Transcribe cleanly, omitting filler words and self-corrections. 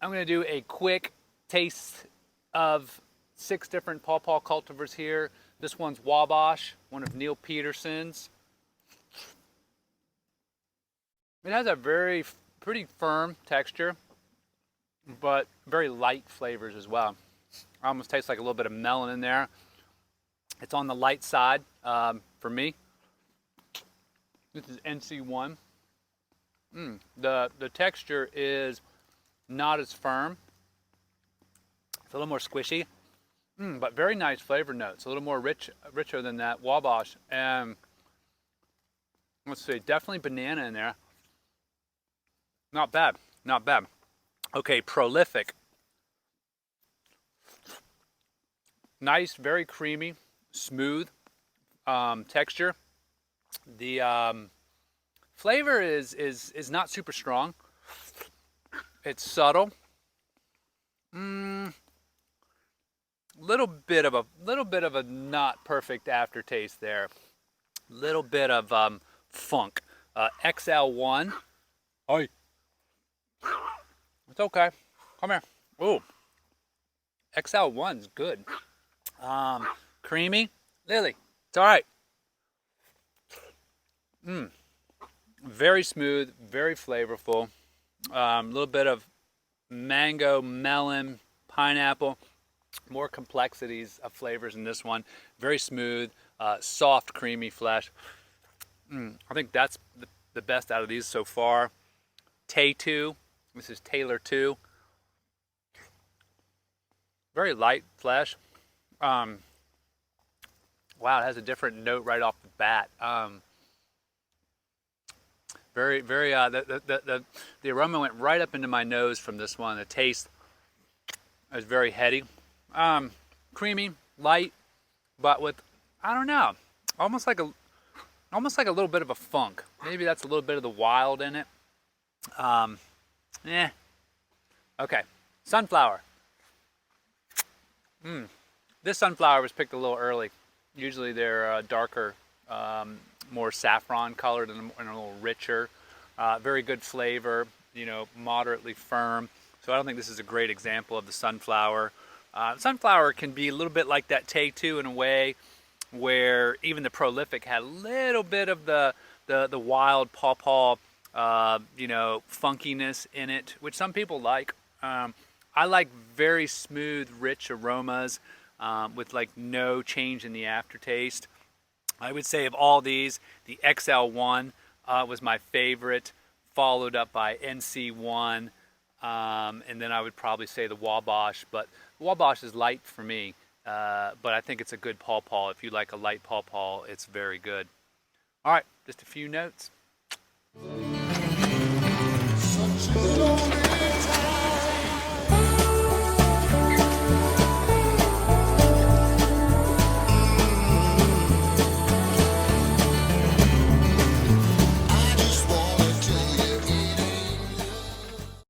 I'm going to do a quick taste of 6 different Paw Paw cultivars here. This one's Wabash, one of Neil Peterson's. It has a pretty firm texture, but very light flavors as well. It almost tastes like a little bit of melon in there. It's on the light side for me. This is NC1. The texture is not as firm. It's a little more squishy, but very nice flavor notes. A little more richer than that Wabash. And let's see, definitely banana in there. Not bad, not bad. Okay, prolific. Nice, very creamy, smooth texture. The flavor is not super strong. It's subtle. Little bit of a not perfect aftertaste there. Little bit of funk. XL1. Oi. It's okay. Come here. Ooh. XL1's good. Creamy. Lily. It's all right. Very smooth, very flavorful. A little bit of mango, melon, pineapple. More complexities of flavors in this one. Very smooth, soft, creamy flesh. I think that's the best out of these so far. Taytwo. This is Taylor 2. Very light flesh. Wow, it has a different note right off the bat. The aroma went right up into my nose from this one. The taste is very heady. Creamy, light, but with, I don't know, almost like a little bit of a funk. Maybe that's a little bit of the wild in it. Okay, sunflower. This sunflower was picked a little early. Usually they're darker, more saffron colored and a little richer. Very good flavor, moderately firm. So I don't think this is a great example of the sunflower. Sunflower can be a little bit like that Taytwo in a way where even the prolific had a little bit of the wild Paw Paw, funkiness in it, which some people like. I like very smooth, rich aromas with like no change in the aftertaste. I would say of all these, the XL1 was my favorite, followed up by NC1, and then I would probably say the Wabash, but Wabash is light for me, but I think it's a good Paw Paw. If you like a light Paw Paw, it's very good. All right, just a few notes.